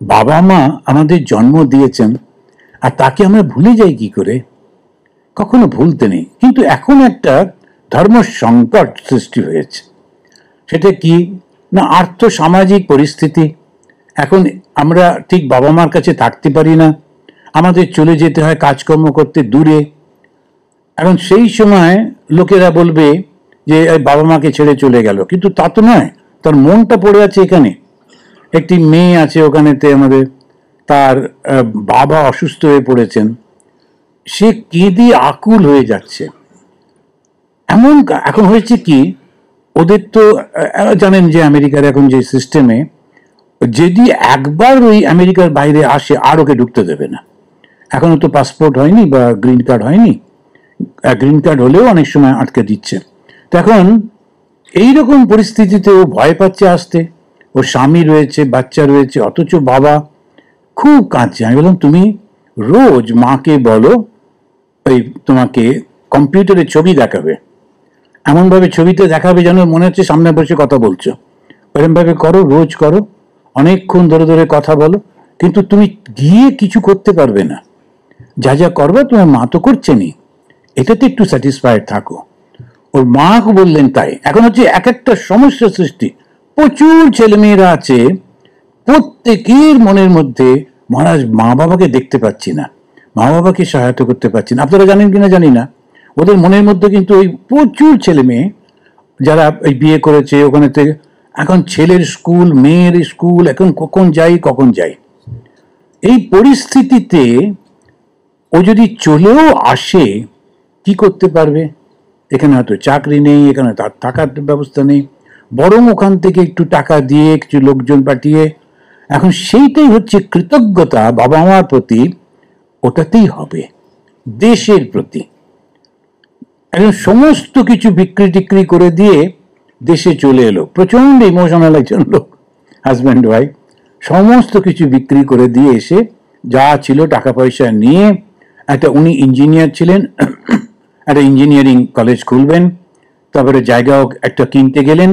বাবা মা আমাদের জন্ম দিয়েছেন, আর তাকে আমরা ভুলে যাই কি করে? কখনো ভুলতে নেই, কিন্তু এখন একটা ধর্ম সংকট সৃষ্টি হয়েছে। সেটা কি না, আর্থ সামাজিক পরিস্থিতি। এখন আমরা ঠিক বাবা মার কাছে থাকতে পারি না, আমাদের চলে যেতে হয় কাজকর্ম করতে দূরে। এখন সেই সময় লোকেরা বলবে যে বাবা মাকে ছেড়ে চলে গেল, কিন্তু তা তো নয়, তার মনটা পড়ে আছে এখানে। একটি মেয়ে আছে ওখানেতে আমাদের, তার বাবা অসুস্থ হয়ে পড়েছেন, সে কেঁদে আকুল হয়ে যাচ্ছে। এমন এখন হয়েছে কি, ওদের তো জানেন যে আমেরিকার এখন যে সিস্টেমে, যদি একবার ওই আমেরিকার বাইরে আসে আর ওকে ঢুকতে দেবে না। এখনো তো পাসপোর্ট হয়নি বা গ্রিন কার্ড হয়নি, গ্রিন কার্ড হলেও অনেক সময় আটকে দিচ্ছে। তো এখন এইরকম পরিস্থিতিতে ও ভয় পাচ্ছে আসতে, ওর স্বামী রয়েছে, বাচ্চা রয়েছে, অথচ বাবা খুব কাঁদছে। আমি বললাম তুমি রোজ মাকে বলো ওই তোমাকে কম্পিউটারে ছবি দেখাবে, এমনভাবে ছবিতে দেখাবে যেন মনে হচ্ছে সামনে বসে কথা বলছো, এরমভাবে করো, রোজ করো, অনেকক্ষণ ধরে ধরে কথা বলো, কিন্তু তুমি গিয়ে কিছু করতে পারবে না। যা যা করবে তোমার মা তো করছেনি, এটাতে একটু স্যাটিসফাইড থাকো। ওর মা বললেন তাই। এখন হচ্ছে এক একটা সমস্যা সৃষ্টি, প্রচুর ছেলেমেয়েরা আছে, প্রত্যেকের মনের মধ্যে মহারাজ মা বাবাকে দেখতে পাচ্ছি না, মা বাবাকে সহায়তা করতে পারছি না। আপনারা জানেন কিনা জানি না, ওদের মনের মধ্যে কিন্তু ওই প্রচুর ছেলে মেয়ে যারা ওই বিয়ে করেছে ওখানে থেকে, এখন ছেলের স্কুল মেয়ের স্কুল, এখন কখন যাই। এই পরিস্থিতিতে ও যদি চলেও আসে কি করতে পারবে? এখানে হয়তো চাকরি নেই, এখানে তার থাকার ব্যবস্থা নেই, বরং ওখান থেকে একটু টাকা দিয়ে কিছু লোকজন পাঠিয়ে, এখন সেইটাই হচ্ছে কৃতজ্ঞতা বাবা মার প্রতি, ওটাতেই হবে দেশের প্রতি। এখন সমস্ত কিছু বিক্রি টিক্রি করে দিয়ে দেশে চলে এলো, প্রচন্ড ইমোশনাল একজন লোক, হাজব্যান্ড ওয়াইফ, সমস্ত কিছু বিক্রি করে দিয়ে এসে যা ছিল টাকা পয়সা নিয়ে, উনি ইঞ্জিনিয়ার ছিলেন, একটা ইঞ্জিনিয়ারিং কলেজ খুলবেন, তারপরে জায়গাও একটা কিনতে গেলেন,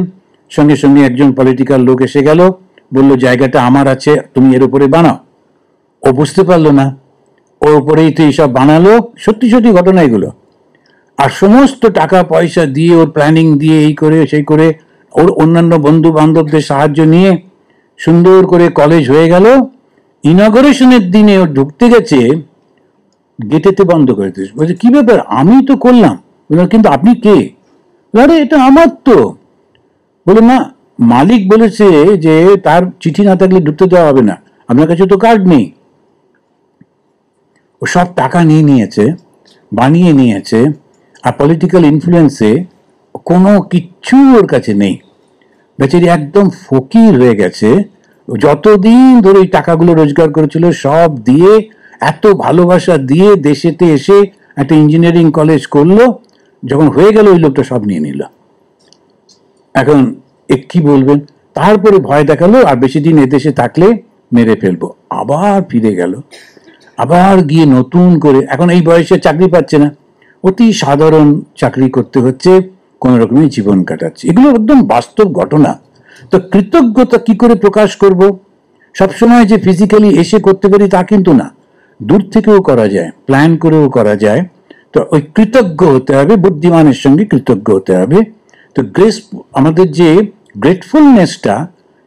সঙ্গে সঙ্গে একজন পলিটিক্যাল লোক এসে গেল, বলল জায়গাটা আমার আছে, তুমি এর উপরে বানাও। ও বুঝতে পারলো না, ওর উপরেই তো এইসব বানালো, সত্যি সত্যি ঘটনা এগুলো। আর সমস্ত টাকা পয়সা দিয়ে, ওর প্ল্যানিং দিয়ে, এই করে সেই করে, ওর অন্যান্য বন্ধু বান্ধবদের সাহায্য নিয়ে সুন্দর করে কলেজ হয়ে গেল। ইনগরেশনের দিনে ও ঢুকতে গেছে, গেটেতে বন্ধ করে দিয়েছে, বলছে কি ব্যাপার, আমি তো করলাম। কিন্তু আপনি কে? আরে এটা আমার তো। বলে না, মালিক বলেছে যে তার চিঠি না থাকলে ঢুকতে দেওয়া হবে না, আপনার কাছে তো কার্ড নেই। ও সব টাকা নিয়ে নিয়েছে, বানিয়ে নিয়েছে, আর পলিটিক্যাল ইনফ্লুয়েন্সে কোনো কিচ্ছু ওর কাছে নেই। বেচারি একদম ফকির হয়ে গেছে। যতদিন ধরে এই টাকাগুলো রোজগার করেছিল সব দিয়ে, এত ভালোবাসা দিয়ে দেশেতে এসে একটা ইঞ্জিনিয়ারিং কলেজ করলো, যখন হয়ে গেল ওই লোকটা সব নিয়ে নিল। এখন কি বলবেন? তারপরে ভয় দেখালো, আর বেশি দিন এদেশে থাকলে মেরে ফেলবো। আবার ফিরে গেল, আবার গিয়ে নতুন করে, এখন এই বয়সে চাকরি পাচ্ছে না, অতি সাধারণ চাকরি করতে হচ্ছে, কোন রকমের জীবন কাটাচ্ছে। এগুলো একদম বাস্তব ঘটনা। তো কৃতজ্ঞতা কি করে প্রকাশ করব? সবসময় যে ফিজিক্যালি এসে করতে পারি তা কিন্তু না, দূর থেকেও করা যায়, প্ল্যান করেও করা যায়। তো ওই কৃতজ্ঞ হতে হবে, বুদ্ধিমানের সঙ্গে কৃতজ্ঞ হতে হবে। তো আমাদের যে গ্রেটফুলনেসটা,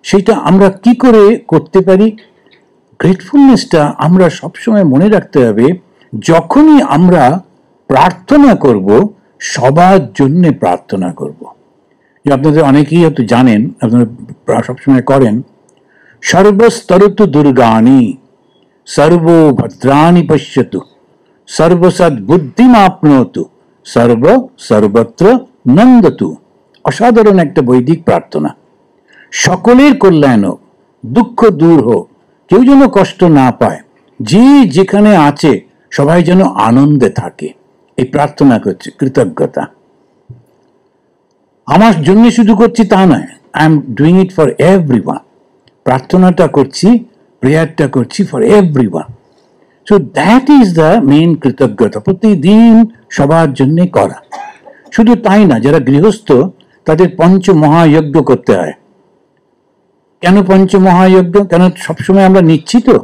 সেটা আমরা কি করে করতে পারি? গ্রেটফুলনেসটা আমরা সবসময় মনে রাখতে হবে, যখনই আমরা প্রার্থনা করব, সবার জন্য প্রার্থনা করব। আপনাদের অনেকেই হয়তো জানেন, আপনারা সবসময় করেন, সর্বস্তরতু দুর্গানি সর্বভদ্রাণি পশ্যতু সর্বসদ বুদ্ধিমাপ্নোতু সর্বত্র নন্দতু। অসাধারণ একটা বৈদিক প্রার্থনা। সকলের কল্যাণ হোক, দুঃখ দূর হোক, কেউ যেন কষ্ট না পায়, যে যেখানে আছে সবাই যেন আনন্দে থাকে, এই প্রার্থনা করছে। কৃতজ্ঞতা আমার জন্য শুধু করছি তা নয়, I am doing it for everyone. প্রার্থনাটা করছি, প্রেয়ারটা করছি for everyone. So that is the main কৃতজ্ঞতা, প্রতিদিন সবার জন্য করা। শুধু তাই না, যারা গৃহস্থ তাদের পঞ্চ মহাযজ্ঞ করতে হয়। কেন পঞ্চমহাযজ্ঞ? কেন সবসময় আমরা নিচ্ছি তো?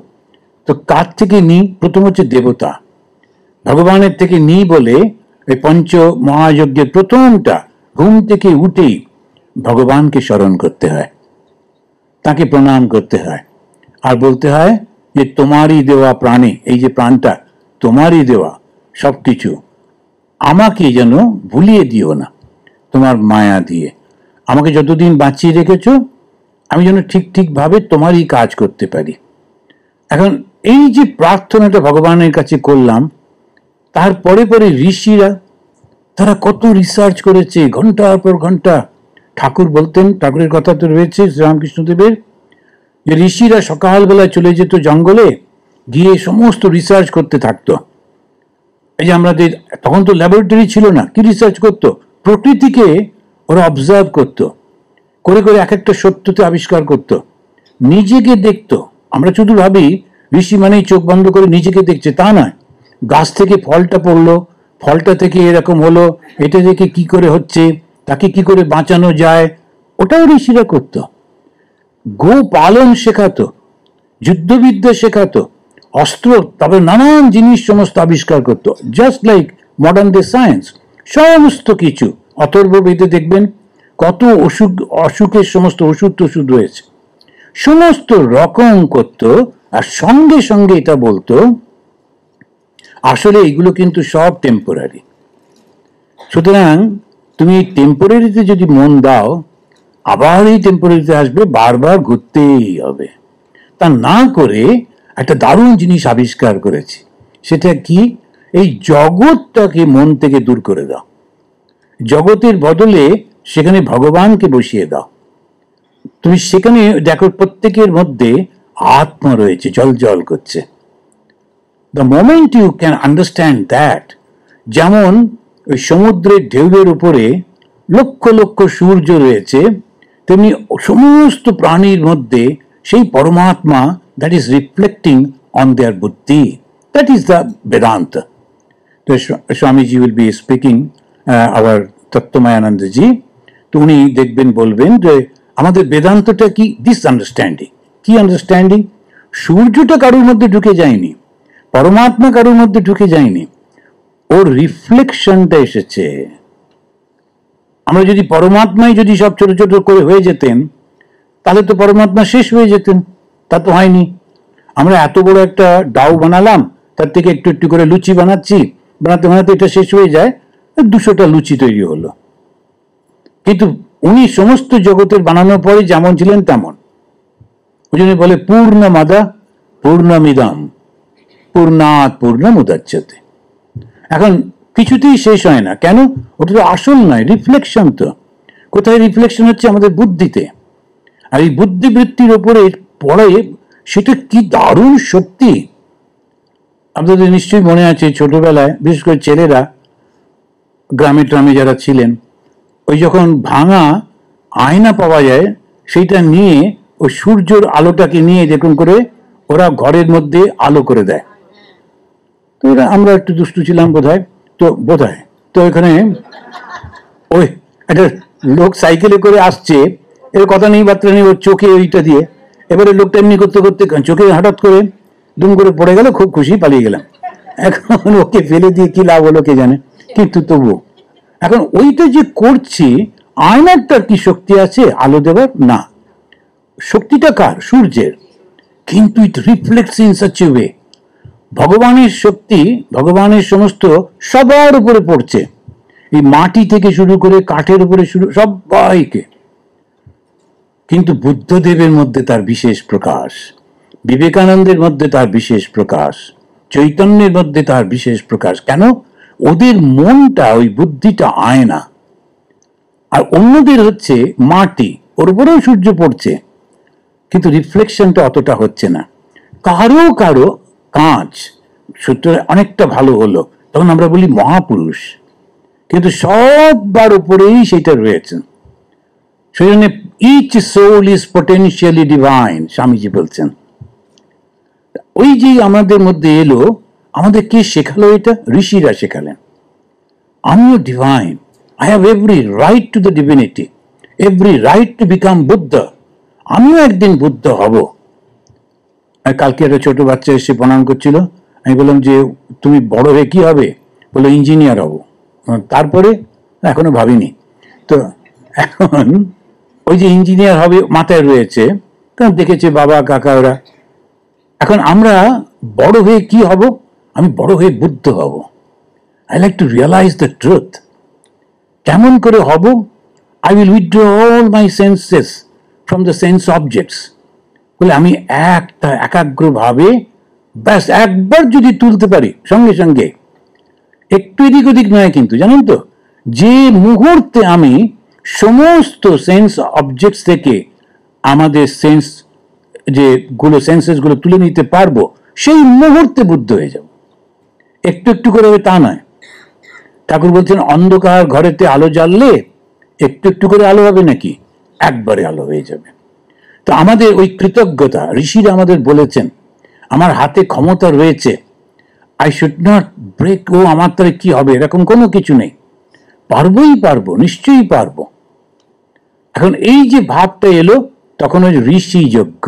তো কার থেকে নিই? প্রথম হচ্ছে দেবতা, ভগবানের থেকে নিই বলে এই পঞ্চ মহাযজ্ঞের প্রথমটা ঘুম থেকে উঠেই ভগবানকে স্মরণ করতে হয়, তাকে প্রণাম করতে হয়, আর বলতে হয় যে তোমারই দেওয়া প্রাণে, এই যে প্রাণটা তোমারই দেওয়া, সবকিছু আমাকে যেন ভুলিয়ে দিও না তোমার মায়া দিয়ে। আমাকে যতদিন বাঁচিয়ে রেখেছ আমি যেন ঠিক ঠিকভাবে তোমারই কাজ করতে পারি। এখন এই যে প্রার্থনাটা ভগবানের কাছে করলাম, তারপরে পরে ঋষিরা তারা কত রিসার্চ করেছে, ঘন্টার পর ঘন্টা। ঠাকুর বলতেন, ঠাকুরের কথা তো রয়েছে শ্রীরামকৃষ্ণদেবের, যে ঋষিরা সকালবেলায় চলে যেত জঙ্গলে, গিয়ে সমস্ত রিসার্চ করতে থাকতো। এই যে আমাদের তখন তো ল্যাবরেটরি ছিল না, কি রিসার্চ করতো? প্রকৃতিকে ওরা অবজার্ভ করতো, করে করে এক একটা সত্যতে আবিষ্কার করতো, নিজেকে দেখতো। আমরা শুধু ভাবি ঋষি মানেই চোখ বন্ধ করে নিজেকে দেখছে, তা নয়। গাছ থেকে ফলটা পড়লো, ফলটা থেকে এরকম হলো, এটা দেখে কি করে হচ্ছে, তাকে কি করে বাঁচানো যায়, ওটাও ঋষিরা করতো। গো পালন শেখাতো, যুদ্ধবিদ্যা শেখাতো, অস্ত্র, তবে নানান জিনিস সমস্ত আবিষ্কার করতো, just like modern day science. সমস্ত কিছু অথর্ব বেদে দেখবেন কত অসুখের সমস্ত ওষুধ টষুধ রয়েছে, সমস্ত রকম করতো। আর সঙ্গে সঙ্গে এটা বলতো আসলে এগুলো কিন্তু সব টেম্পোরারি, সুতরাং তুমি এই টেম্পোরারিতে যদি মন দাও, আবার এই টেম্পোরারিতে আসবে, বারবার ঘুরতেই হবে। তা না করে একটা দারুণ জিনিস আবিষ্কার করেছি, সেটা কি? এই জগৎটাকে মন থেকে দূর করে দাও, জগতের বদলে সেখানে ভগবানকে বসিয়ে দাও। তুমি সেখানে দেখো প্রত্যেকের মধ্যে আত্মা রয়েছে, জল জল করছে। The moment you can understand that, যেমন ওই সমুদ্রের ঢেউয়ের উপরে লক্ষ লক্ষ সূর্য রয়েছে, তেমনি সমস্ত প্রাণীর মধ্যে সেই পরমাত্মা that is reflecting on their buddhi. That is the Vedanta. So Swamiji will be speaking, our Tattvamayānanda ji, তো উনি দেখবেন, বলবেন যে আমাদের বেদান্তটা কি? This understanding. কি আন্ডারস্ট্যান্ডিং? সূর্যটা কারোর মধ্যে ঢুকে যায়নি, পরমাত্মা কারোর মধ্যে ঢুকে যায়নি, ওর রিফ্লেকশনটা এসেছে। আমরা যদি পরমাত্মাই যদি সব ছোট ছোট করে হয়ে যেতেন, তাহলে তো পরমাত্মা শেষ হয়ে যেতেন, তা তো হয়নি। আমরা এত বড় একটা ডাউ বানালাম, তার থেকে একটু একটু করে লুচি বানাচ্ছি, বানাতে বানাতে এটা শেষ হয়ে যায়, 200টা লুচি তৈরি হলো। কিন্তু উনি সমস্ত জগতের বানানোর পরে যেমন ছিলেন তেমন। ওই জন্য বলে পূর্ণমাদা পূর্ণমিদম পূর্ণাৎ পূর্ণমুদচ্যতে। এখন কিছুতেই শেষ হয় না, কেন? ওটা তো আসল নয়, রিফ্লেকশন। তো কোথায় রিফ্লেকশন হচ্ছে? আমাদের বুদ্ধিতে। আর এই বুদ্ধিবৃত্তির ওপরে পড়ে, সেটা কি দারুণ শক্তি। আপনাদের নিশ্চয়ই মনে আছে ছোটবেলায়, বিশেষ করে ছেলেরা গ্রামে ট্রামে যারা ছিলেন, ওই যখন ভাঙা আয়না পাওয়া যায়, সেইটা নিয়ে ওই সূর্যের আলোটাকে নিয়ে যেরকম করে ওরা ঘরের মধ্যে আলো করে দেয়। তো এরা, আমরা একটু দুষ্টু ছিলাম বোধহয়, তো এখানে ওই একটা লোক সাইকেলে করে আসছে, এর কথা নেই বার্তা নেই, ওর চোখে ওইটা দিয়ে, এবারে লোকটা এমনি করতে করতে চোখে হঠাৎ করে দুম করে পড়ে গেল, খুব খুশি, পালিয়ে গেলাম। এখন ওকে ফেলে দিয়ে কি লাভ হলো কে জানে, কিন্তু তবুও এখন ওইটা যে করছি, আয়নাটার কি শক্তি আছে আলো দেবার? না, শক্তিটা কার? সূর্যের। কিন্তু ইট reflects in such a way, ভগবানের শক্তি, ভগবানের সমস্ত সবার উপরে পড়ছে, এই মাটি থেকে শুরু করে কাঠের উপরে শুরু, সবাইকে। কিন্তু বুদ্ধদেবের মধ্যে তার বিশেষ প্রকাশ, বিবেকানন্দের মধ্যে তার বিশেষ প্রকাশ, চৈতন্যের মধ্যে তার বিশেষ প্রকাশ। কেন? ওদের মনটা, ওই বুদ্ধিটা আয়না, আর অন্যদের হচ্ছে মাটি, ওর উপরেও সূর্য পড়ছে, কিন্তু রিফ্লেকশনটা অতটা হচ্ছে না। কারো কারো কাঁচ সূত্র অনেকটা ভালো হলো, তখন আমরা বলি মহাপুরুষ, কিন্তু সবার উপরেই সেটা রয়েছে। সেই জন্য each soul is potentially divine, Swamiji বলছেন। ওই যে আমাদের মধ্যে এলো, আমাদের কে শেখালো এটা? ঋষিরা শেখালেন। আমিও divine, I have every right to the divinity, every right to become Buddha. আমিও একদিন বুদ্ধ হব। কালকে একটা ছোট বাচ্চা এসে প্রণাম করছিল, আমি বললাম যে তুমি বড় হয়ে কি হবে? বললো ইঞ্জিনিয়ার হব। তারপরে এখনো ভাবিনি। তো এখন ওই যে ইঞ্জিনিয়ার হবে মাথায় রয়েছে, কারণ দেখেছে বাবা কাকা ওরা। এখন আমরা বড় হয়ে কি হব? আমি বড় হয়ে বুদ্ধ হব। I like to realise the truth. কেমন করে হব? I will withdraw all my senses from the sense objects. বলে আমি একাগ্রভাবে ব্যাস একবার যদি তুলতে পারি, সঙ্গে সঙ্গে একটু এদিক ওদিক নয় কিন্তু, জানেন তো, যে মুহূর্তে আমি সমস্ত সেন্স অবজেক্টস থেকে আমাদের সেন্সেস গুলো তুলে নিতে পারবো, সেই মুহূর্তে বুদ্ধ হয়ে যাব। একটু একটু করে হবে তা নয়। ঠাকুর বলছেন অন্ধকার ঘরেতে আলো জ্বাললে একটু একটু করে আলো হবে নাকি? একবারে আলো হয়ে যাবে। তো আমাদের ওই কৃতজ্ঞতা, ঋষিরা আমাদের বলেছেন আমার হাতে ক্ষমতা রয়েছে, আই শুড নট ব্রেক, ও আমার তাহলে কি হবে, এরকম কোনো কিছু নেই, পারবোই পারবো, নিশ্চয়ই পারবো। এখন এই যে ভাবটা এলো, তখন ওই ঋষি যজ্ঞ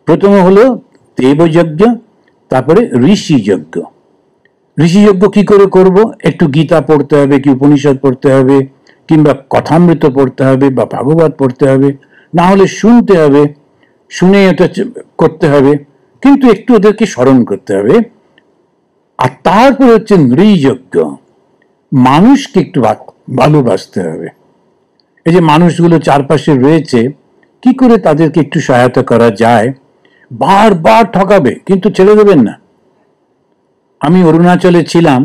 প্রথমে হলো, দেবযজ্ঞ, তারপরে ঋষি যজ্ঞ। ঋষি যজ্ঞ কি করে করব? একটু গীতা পড়তে হবে, কি উপনিষদ পড়তে হবে, কিংবা কথামৃত পড়তে হবে, বা ভাগবত পড়তে হবে, না হলে শুনতে হবে, শুনে এটা করতে হবে, কিন্তু একটু ওদেরকে স্মরণ করতে হবে। আর তারপর হচ্ছে নৃযজ্ঞ, মানুষকে একটু ভালোবাসতে হবে। এই যে মানুষগুলো চারপাশে রয়েছে, কি করে তাদেরকে একটু সহায়তা করা যায়। বারবার ঠকাবে কিন্তু ছেড়ে দেবেন না। আমি অরুণাচলে ছিলাম,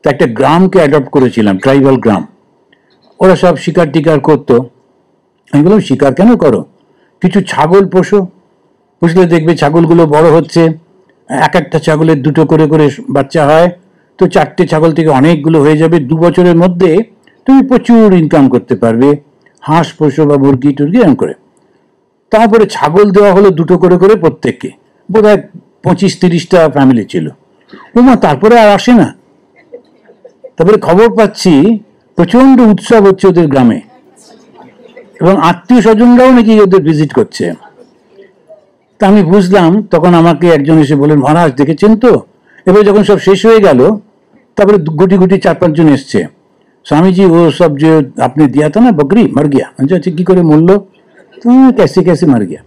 তো একটা গ্রামকে অ্যাডপ্ট করেছিলাম, ট্রাইবাল গ্রাম। ওরা সব শিকার টিকার করতো। আমি বললাম শিকার কেন করো, কিছু ছাগল পোষো, পুষলে দেখবে ছাগলগুলো বড় হচ্ছে, এক একটা ছাগলের দুটো করে করে বাচ্চা হয়, তো 4টে ছাগল থেকে অনেকগুলো হয়ে যাবে, 2 বছরের মধ্যে তুমি প্রচুর ইনকাম করতে পারবে। হাঁস পোষো বা মুরগি টুরগি এরকম করে। তারপরে ছাগল দেওয়া হলো 2টো করে করে প্রত্যেককে, বোধহয় 25-30টা ফ্যামিলি ছিল। ওমা, তারপরে আর আসে না। তারপরে খবর পাচ্ছি প্রচন্ড উৎসব হচ্ছে ওদের গ্রামে, এবং আত্মীয় স্বজনরাও নাকি ওদের ভিজিট করছে। তা আমি বুঝলাম, তখন আমাকে একজন এসে বলেন মহারাজ দেখেছেন তো। এবার যখন সব শেষ হয়ে গেল, তারপরে গুটি গুটি 4-5 জন এসছে। স্বামীজি ও সব যে আপনি দিয়া था না বকরি মর গিয়া, আচ্ছা কি করে মরলো, তো ক্যাসে ক্যাসে মার গিয়া।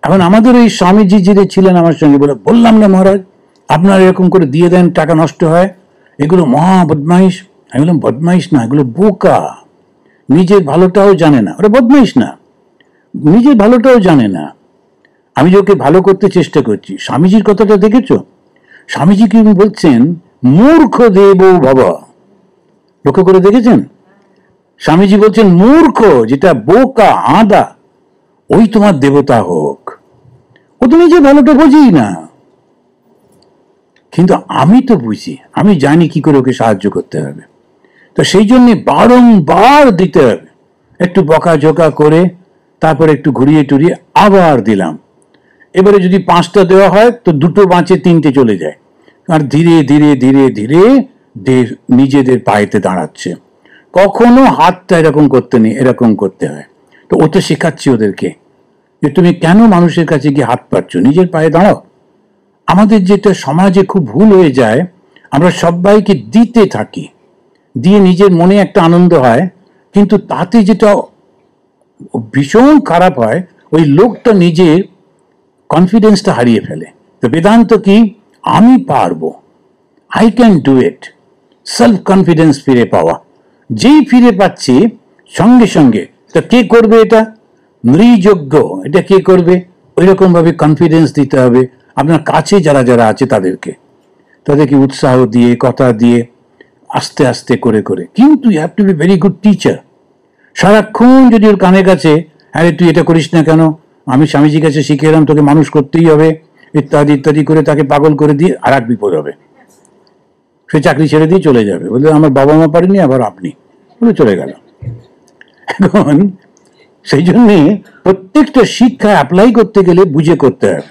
এখন আমাদের এই স্বামীজি যিনি ছিলেন আমার সঙ্গে, বললাম না মহারাজ আপনারা এরকম করে দিয়ে দেন, টাকা নষ্ট হয়, এগুলো মহা বদমাইশ। আমি বললাম বদমাইশ না, এগুলো বোকা, নিজের ভালোটাও জানে না। ওরা বদমাইশ না, নিজের ভালোটাও জানে না। আমি যে ওকে ভালো করতে চেষ্টা করছি। স্বামীজির কথাটা দেখেছো? স্বামীজি কি বলছেন, মূর্খ দেব বাবা, লক্ষ্য করে দেখেছেন? স্বামীজি বলছেন মূর্খ, যেটা বোকা আদা, ওই তোমার দেবতা হোক। ও তো নিজে ভালোটা বোঝেই না, কিন্তু আমি তো বুঝি, আমি জানি কি করে ওকে সাহায্য করতে হবে। তো সেই জন্য বারংবার দিতে হবে, একটু বকাঝোকা করে, তারপরে একটু ঘুরিয়ে টুরিয়ে আবার দিলাম। এবারে যদি 5টা দেওয়া হয় তো 2টো বাঁচে, 3টে চলে যায়। আর ধীরে ধীরে ধীরে ধীরে নিজেদের পায়েতে দাঁড়াচ্ছে। কখনো হাতটা এরকম করতে নেই, এরকম করতে হয়। তো ও তো শেখাচ্ছি ওদেরকে যে তুমি কেন মানুষের কাছে গিয়ে হাত পাচ্ছ, নিজের পায়ে দাঁড়াও। আমাদের যেটা সমাজে খুব ভুল হয়ে যায়, আমরা সবাইকে দিতে থাকি, দিয়ে নিজের মনে একটা আনন্দ হয়, কিন্তু তাতে যেটা ভীষণ খারাপ হয়, ওই লোকটা নিজের কনফিডেন্সটা হারিয়ে ফেলে। তো বেদান্ত কি, আমি পারবো, I can do it, self confidence ফিরে পাওয়া। যেই ফিরে পাচ্ছি সঙ্গে সঙ্গে, তা কে করবে এটা? নৃযজ্ঞ, এটা কে করবে? ওই রকম ভাবে কনফিডেন্স দিতে হবে আপনার কাছে যারা যারা আছে তাদেরকে উৎসাহ দিয়ে, কথা দিয়ে, আস্তে আস্তে করে করে। কিন্তু you have to be very good teacher. সারাক্ষণ যদি ওর কানে কাছে, আরে তুই এটা করিস না কেন, আমি স্বামীজির কাছে শিখে এলাম তোকে মানুষ করতেই হবে, ইত্যাদি ইত্যাদি করে তাকে পাগল করে দিয়ে আর এক বিপদ হবে। সে চাকরি ছেড়ে দিয়ে চলে যাবে, বলে আমার বাবা মা পারেনি, আবার আপনি, বলে চলে গেল। এখন সেই জন্যে প্রত্যেকটা শিক্ষা অ্যাপ্লাই করতে গেলে বুঝে করতে হবে।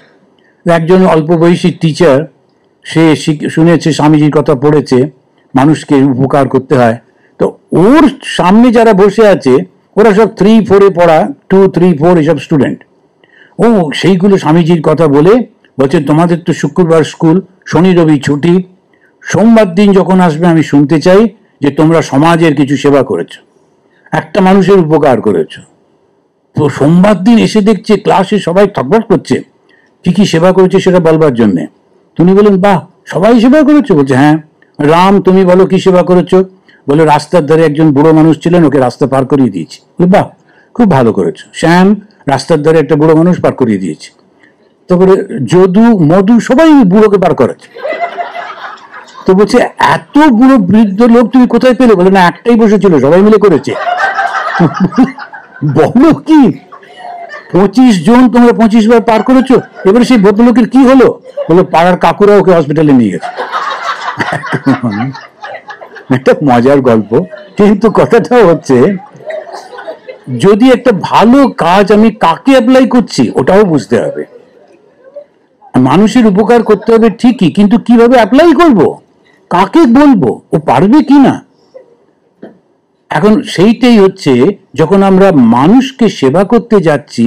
একজন অল্প বয়সী টিচার, সে শুনেছে স্বামীজির কথা, পড়েছে মানুষকে উপকার করতে হয়, তো ওর সামনে যারা বসে আছে ওরা সব 3-4 পড়া, 2-3-4 এসব স্টুডেন্ট। ও সেইগুলো স্বামীজির কথা বলে বলছে, তোমাদের তো শুক্রবার স্কুল, শনি রবি ছুটি, সোমবার দিন যখন আসবে আমি শুনতে চাই যে তোমরা সমাজের কিছু সেবা করেছো, একটা মানুষের উপকার করেছো। তো সোমবার দিন এসে দেখছে ক্লাসে সবাই থকবক করছে, কি কি সেবা করেছে সেটা বলবার জন্যে। তুমি বলেন, বাহ, সবাই সেবা করেছো? বলছে, হ্যাঁ। রাম, তুমি বলো কি সেবা করেছো? বলে, রাস্তার ধারে একজন বুড়ো মানুষ ছিলেন, ওকে রাস্তা পার করিয়ে দিয়েছি। বাহ, খুব ভালো করেছো। শ্যাম, রাস্তার ধারে একটা বুড়ো মানুষ পার করিয়ে দিয়েছি। তারপরে যদু, মধু, সবাই বুড়োকে পার করেছে। তো বলছে, এত বুড়ো বৃদ্ধ লোক তুমি কোথায় পেলে? বলে, না, একটাই বসেছিল, সবাই মিলে করেছে। বলো কি, 25 জন তোমরা 25 বার পার করেছো। এবারে সেই ভদ্রলোকের কি হলো? বলো, পাড়ার কাকুরা ওকে হসপিটালে নিয়ে গেছে। একটা মজার গল্প, কিন্তু কথাটা হচ্ছে, যদি একটা ভালো কাজ আমি কাকে অ্যাপ্লাই করছি ওটাও বুঝতে হবে। মানুষের উপকার করতে হবে ঠিকই, কিন্তু কিভাবে অ্যাপ্লাই করব, কাকে বলবো, ও পারবে কি না। এখন সেইটাই হচ্ছে, যখন আমরা মানুষকে সেবা করতে যাচ্ছি,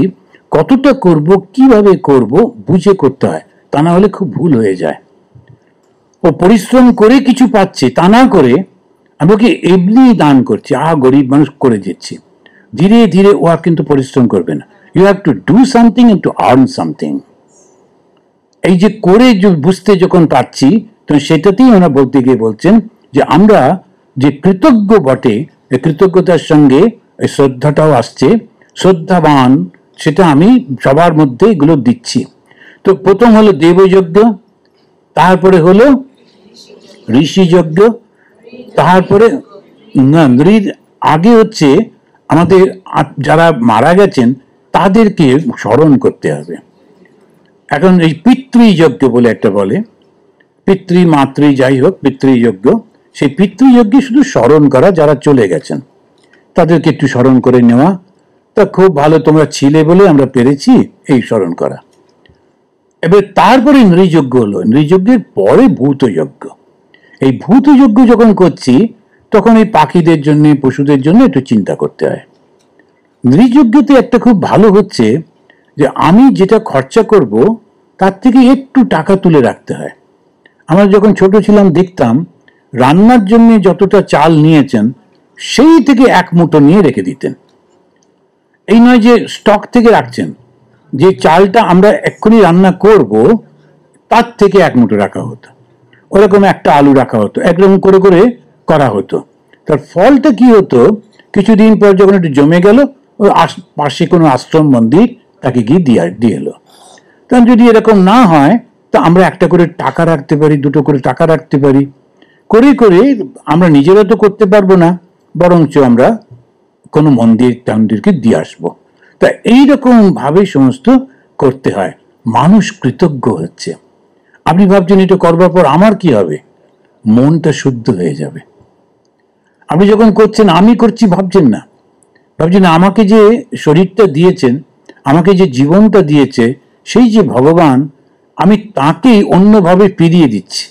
কতটা করব, কিভাবে করব, বুঝে করতে হয়, তা না হলে খুব ভুল হয়ে যায়। ও পরিশ্রম করে কিছু পাচ্ছে তা না করে আমি ওকে এমনি দান করছি, গরিব মানুষ করে দিচ্ছি, ধীরে ধীরে ও আর কিন্তু পরিশ্রম করবে না। You have to do something and to earn something. এই যে করে বুঝতে যখন পারছি, তখন সেটাতেই ওরা বলতে গিয়ে বলছেন যে আমরা যে কৃতজ্ঞ বটে, কৃতজ্ঞতার সঙ্গে শ্রদ্ধাটাও আসছে। শ্রদ্ধাবান, সেটা আমি সবার মধ্যে এগুলো দিচ্ছি। তো প্রথম হলো দেবযজ্ঞ, তারপরে হলো ঋষিযজ্ঞ, তারপরে নৃর আগে হচ্ছে আমাদের যারা মারা গেছেন তাদেরকে স্মরণ করতে হবে। এখন এই পিতৃযজ্ঞ বলে একটা বলে, পিতৃ মাতৃ যাই হোক, পিতৃযজ্ঞ, সেই পিতৃযজ্ঞে শুধু স্মরণ করা, যারা চলে গেছেন তাদেরকে একটু স্মরণ করে নেওয়া। তা খুব ভালো, তোমরা ছিলে বলে আমরা পেরেছি, এই স্মরণ করা। এবার তারপরে নৃযজ্ঞ হলো, নৃযজ্ঞের পরে ভূতযজ্ঞ। এই ভূতযজ্ঞ যখন করছি তখন এই পাখিদের জন্য, পশুদের জন্য একটু চিন্তা করতে হয়। নৃযজ্ঞতে একটা খুব ভালো হচ্ছে যে আমি যেটা খরচা করব তার থেকে একটু টাকা তুলে রাখতে হয়। আমরা যখন ছোট ছিলাম দেখতাম রান্নার জন্য যতটা চাল নিয়েছেন সেই থেকে 1 মুঠো নিয়ে রেখে দিতেন। এই নয় যে স্টক থেকে রাখছেন, যে চালটা আমরা এক্ষুনি রান্না করব তার থেকে 1 মুঠো রাখা হতো। ওরকম একটা আলু রাখা হতো, একরকম করে করে করা হতো। তার ফলটা কি হতো, কিছুদিন পর যখন একটু জমে গেল, ওই পাশে কোনো আশ্রম মন্দির তাকে গিয়ে দিয়ে এলো। কারণ যদি এরকম না হয় তা আমরা একটা করে টাকা রাখতে পারি, 2টো করে টাকা রাখতে পারি, করে করে আমরা নিজেরা তো করতে পারবো না, বরঞ্চ আমরা কোনো মন্দিরকে দিয়ে আসবো। তা এইরকম ভাবে সমস্ত করতে হয়। মানুষ কৃতজ্ঞ হচ্ছে। আপনি ভাবছেন এটা করবার পর আমার কি হবে, মনটা শুদ্ধ হয়ে যাবে। আপনি যখন করছেন, আমি করছি ভাবছেন না, ভাবছেন আমাকে যে শরীরটা দিয়েছেন, আমাকে যে জীবনটা দিয়েছে, সেই যে ভগবান, আমি তাকেই অন্যভাবে ফিরিয়ে দিচ্ছি।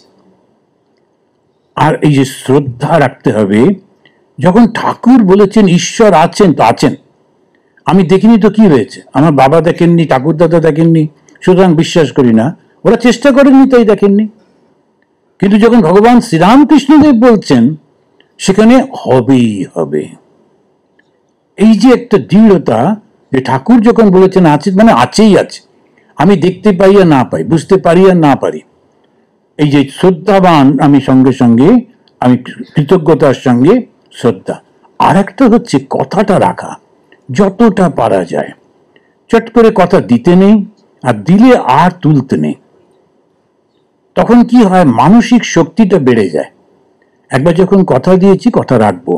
আর এই যে শ্রদ্ধা রাখতে হবে, যখন ঠাকুর বলেছেন ঈশ্বর আছেন, তো আছেন, আমি দেখিনি তো কি হয়েছে, আমার বাবা দেখেননি, ঠাকুর দাদা দেখেননি, সুতরাং বিশ্বাস করি না, ওরা চেষ্টা করেননি তাই দেখেননি। কিন্তু যখন ভগবান শ্রীরামকৃষ্ণদেব বলছেন, সেখানে হবেই হবে। এই যে একটা দৃঢ়তা, যে ঠাকুর যখন বলেছেন আছে মানে আছেই আছে, আমি দেখতে পাই আর না পাই, বুঝতে পারি আর না পারি। এই যে শ্রদ্ধাবান, আমি সঙ্গে সঙ্গে আমি কৃতজ্ঞতার সঙ্গে শ্রদ্ধা। আর একটা হচ্ছে কথাটা রাখা, যতটা পারা যায়। চট করে কথা দিতে নেই, আর দিলে আর তুলতে নেই। তখন কি হয়, মানসিক শক্তিটা বেড়ে যায়। একবার যখন কথা দিয়েছি কথা রাখবো।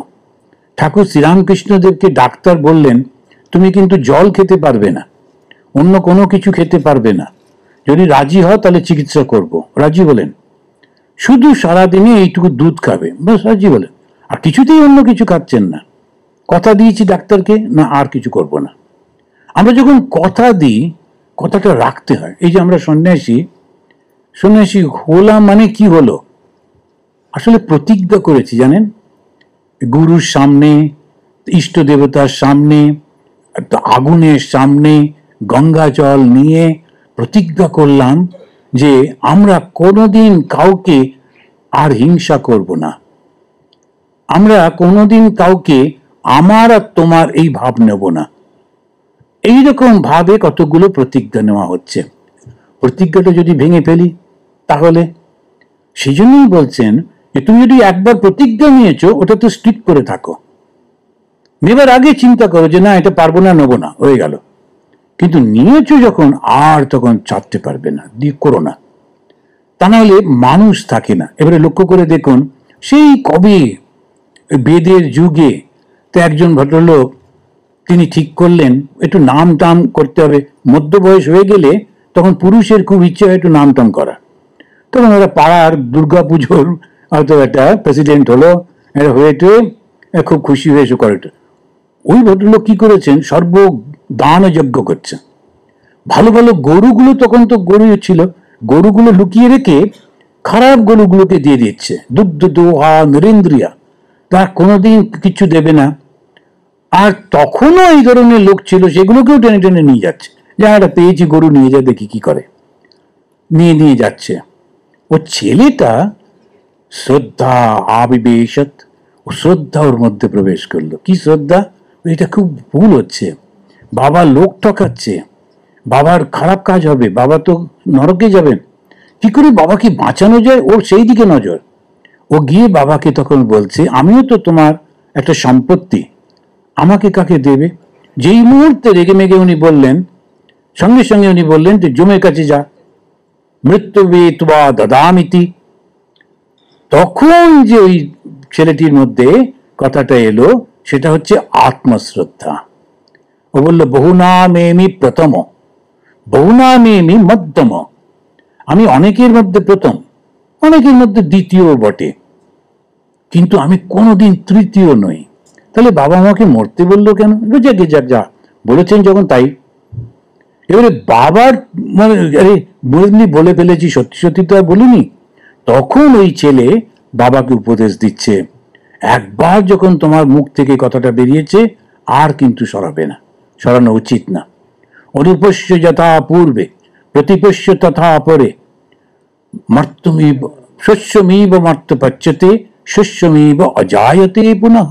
ঠাকুর শ্রীরামকৃষ্ণদেবকে ডাক্তার বললেন, তুমি কিন্তু জল খেতে পারবে না, অন্য কোনো কিছু খেতে পারবে না, যদি রাজি হও তাহলে চিকিৎসা করব। রাজি বলেন, শুধু সারাদিনে এইটুকু দুধ খাবে, বাস রাজি বলেন, আর কিছুতেই অন্য কিছু খাচ্ছেন না। কথা দিয়েছি ডাক্তারকে, না আর কিছু করব না। আমরা যখন কথা দিই, কথাটা রাখতে হয়। এই যে আমরা সন্ন্যাসী হলাম মানে কি হলো, আসলে প্রতিজ্ঞা করেছি জানেন, গুরুর সামনে, ইষ্ট দেবতার সামনে, আগুনের সামনে গঙ্গা জল নিয়ে প্রতিজ্ঞা করলাম যে আমরা কোনোদিন কাউকে আর হিংসা করব না, আমরা কোনোদিন কাউকে আমার আর তোমার এই ভাব নেব না। এইরকম ভাবে কতগুলো প্রতিজ্ঞা নেওয়া হচ্ছে। প্রতিজ্ঞাটা যদি ভেঙে ফেলি তাহলে, সেই জন্যই বলছেন যে তুমি যদি একবার প্রতিজ্ঞা নিয়েছো ওটা তো স্ট্রিক্ট করে থাকো, নেবার আগে চিন্তা করো যে না এটা পারবো না, নেবো না, হয়ে গেল। কিন্তু নিয়েছো যখন আর তখন ছাড়তে পারবে না, দিয়ে করো না, তা নাহলে মানুষ থাকে না। এবারে লক্ষ্য করে দেখুন, সেই কবে বেদের যুগে তো একজন ভদ্রলোক তিনি ঠিক করলেন একটু নাম টাম করতে হবে। মধ্য বয়স হয়ে গেলে তখন পুরুষের খুব ইচ্ছে হয় একটু নাম টাম করা। তখন ওরা পাড়ার দুর্গা পুজোর হয়তো একটা প্রেসিডেন্ট হলো, এটা হয়েছে খুব খুশি হয়ে এসে করে। ওই ভদ্রলোক কি করেছেন, সর্ব দান যজ্ঞ করছেন। ভালো ভালো গরুগুলো, তখন তো গরু ছিল, গরুগুলো লুকিয়ে রেখে খারাপ গরুগুলোকে দিয়ে দিচ্ছে, দুগ্ধ দোহা নরেন্দ্রিয়া, তা কোনোদিন কিছু দেবে না। আর তখনও এই ধরনের লোক ছিল, সেগুলোকেও টেনে টেনে নিয়ে যাচ্ছে, যারা পেয়েছি গরু নিয়ে যা, দেখি কি করে, নিয়ে যাচ্ছে। ও ছেলেটা শ্রদ্ধা আবিবেশত, ও শ্রদ্ধা ওর মধ্যে প্রবেশ করলো। কি শ্রদ্ধা, এটা খুব ভুল হচ্ছে, বাবা লোক ঠকাচ্ছে, বাবার খারাপ কাজ হবে, বাবা তো নরকে যাবেন, কি করে বাবাকে বাঁচানো যায়, ওর সেই দিকে নজর। ও গিয়ে বাবাকে তখন বলছে আমিও তো তোমার একটা সম্পত্তি, আমাকে কাকে দেবে। যেই মুহূর্তে রেগে মেগে উনি বললেন, সঙ্গে সঙ্গে উনি বললেন যে জমের কাছে যা, মৃত্যু বেতবা দদামিতি। তখন যে ওই ছেলেটির মধ্যে কথাটা এলো, সেটা হচ্ছে আত্মশ্রদ্ধা। ও বলল বহুনামেমি প্রথম, বহুনামেমি মধ্যম, আমি অনেকের মধ্যে প্রথম, অনেকের মধ্যে দ্বিতীয় বটে, কিন্তু আমি কোনোদিন তৃতীয় নই। তাহলে বাবা আমাকে মরতে বললো কেন, যা বলেছেন যখন তাই। এবারে বাবার মানে বলে ফেলেছি, সত্যি সত্যি তো আর বলিনি। তখন ওই ছেলে বাবাকে উপদেশ দিচ্ছে, একবার যখন তোমার মুখ থেকে কথাটা বেরিয়েছে আর কিন্তু সরাবে না, সরানো উচিত না। অনুপস্য যথা পূর্বে প্রতিপস্য তথা পরে, মর্তুমিব শস্যমিব মর্ত পচ্যতে শস্যমিব অজায়তে পুনঃ।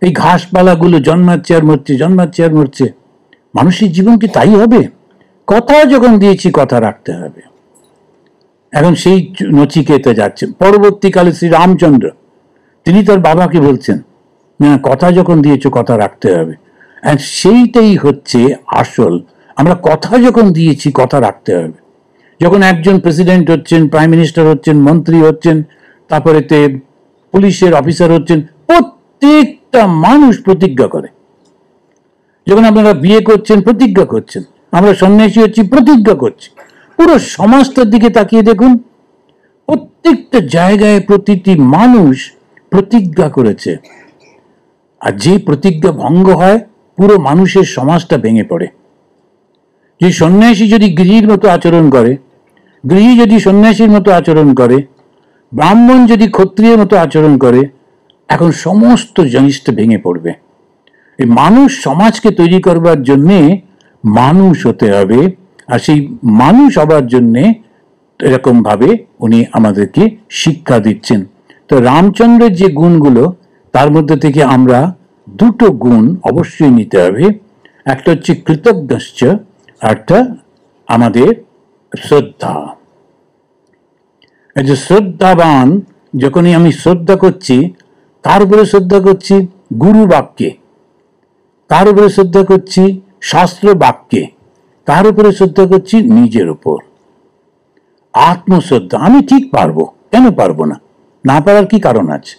এই ঘাসপালাগুলো জন্মাচ্ছে আর মরছে, জন্মাচ্ছে আর মরছে, মানুষের জীবন কি তাই হবে? কথা যখন দিয়েছি কথা রাখতে হবে। এখন সেই নচিকেতা যাচ্ছে, পরবর্তীকালে শ্রী রামচন্দ্র তিনি তার বাবাকে বলছেন না, কথা যখন দিয়েছো কথা রাখতে হবে। সেইটাই হচ্ছে আসল, আমরা কথা যখন দিয়েছি কথা রাখতে হবে। যখন একজন প্রেসিডেন্ট হচ্ছেন, প্রাইম মিনিস্টার হচ্ছেন, মন্ত্রী হচ্ছেন, তারপরে পুলিশের অফিসার হচ্ছেন, প্রত্যেকটা মানুষ প্রতিজ্ঞা করে। যখন আপনারা বিয়ে করছেন প্রতিজ্ঞা করছেন, আমরা সন্ন্যাসী হচ্ছি প্রতিজ্ঞা করছি। পুরো সমাজটার দিকে তাকিয়ে দেখুন, প্রত্যেকটা জায়গায় প্রতিটি মানুষ প্রতিজ্ঞা করেছে। আর যে প্রতিজ্ঞা ভঙ্গ হয়, পুরো মানুষের সমাজটা ভেঙে পড়ে। যে সন্ন্যাসী যদি গৃহীর মতো আচরণ করে, গৃহী যদি সন্ন্যাসীর মতো আচরণ করে, ব্রাহ্মণ যদি ক্ষত্রিয়ের মতো আচরণ করে, এখন সমস্ত জিনিসটা ভেঙে পড়বে। এই মানুষ সমাজকে তৈরি করবার জন্যে মানুষ হতে হবে, আর সেই মানুষ হবার জন্যে এরকম ভাবে উনি আমাদেরকে শিক্ষা দিচ্ছেন। তো রামচন্দ্রের যে গুণগুলো, তার মধ্যে থেকে আমরা দুটো গুণ অবশ্যই নিতে হবে। একটা হচ্ছে কৃতজ্ঞশ্চ, একটা আমাদের শ্রদ্ধা। এই যে শ্রদ্ধাবান, যখনই আমি শ্রদ্ধা করছি, কার উপরে শ্রদ্ধা করছি? গুরু বাক্যে। কার উপরে শ্রদ্ধা করছি? শাস্ত্র বাক্যে। কার উপরে শ্রদ্ধা করছি? নিজের উপর। আত্মশ্রদ্ধা, আমি ঠিক পারবো, কেন পারবো না, না পারার কি কারণ আছে?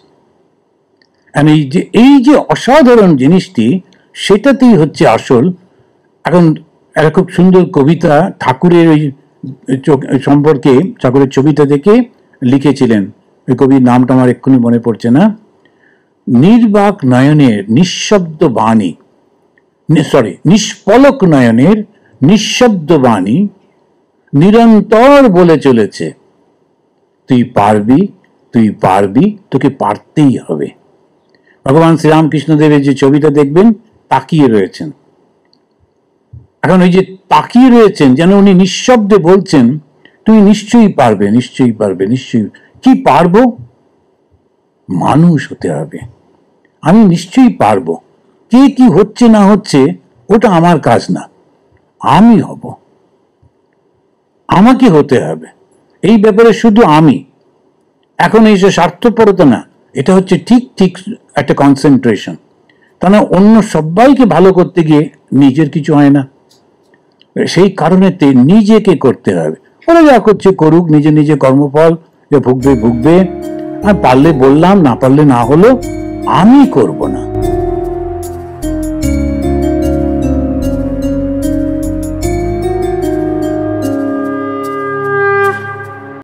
এই যে অসাধারণ জিনিসটি, সেটাতেই হচ্ছে আসল। এখন একটা খুব সুন্দর কবিতা ঠাকুরের ওই সম্পর্কে, ঠাকুরের ছবিটা দেখে লিখেছিলেন, ওই কবির নামটা আমার এক্ষুনি মনে পড়ছে না। নির্বাক নয়নের নিঃশব্দ বাণী, নিষ্পলক নয়নের নিঃশব্দ বাণী নিরন্তর বলে চলেছে, তুই পারবি, তুই পারবি, তোকে পারতেই হবে। ভগবান শ্রীরামকৃষ্ণদেবের যে ছবিটা দেখবেন, তাকিয়ে রয়েছেন। এখন ওই যে তাকিয়ে রয়েছেন, যেন উনি নিঃশব্দে বলছেন, তুমি নিশ্চয়ই পারবে, নিশ্চয়ই পারবে, নিশ্চয়ই। কি পারবো? মানুষ হতে হবে। আমি নিশ্চয়ই পারবো। কে কি হচ্ছে না হচ্ছে ওটা আমার কাজ না, আমি হব, আমাকে হতে হবে। এই ব্যাপারে শুধু আমি। এখন এই যে স্বার্থপরতা না, এটা হচ্ছে ঠিক ঠিক একটা কনসেন্ট্রেশন। তাহলে অন্য সবাইকে ভালো করতে গিয়ে নিজের কিছু হয় না। সেই কারণেতে নিজেকে করতে হবে। ওরা যা করছে করুক, নিজে নিজে কর্মফল যে ভুগবে ভুগবে। আর পারলে বললাম, না পারলে না হলো, আমি করব না।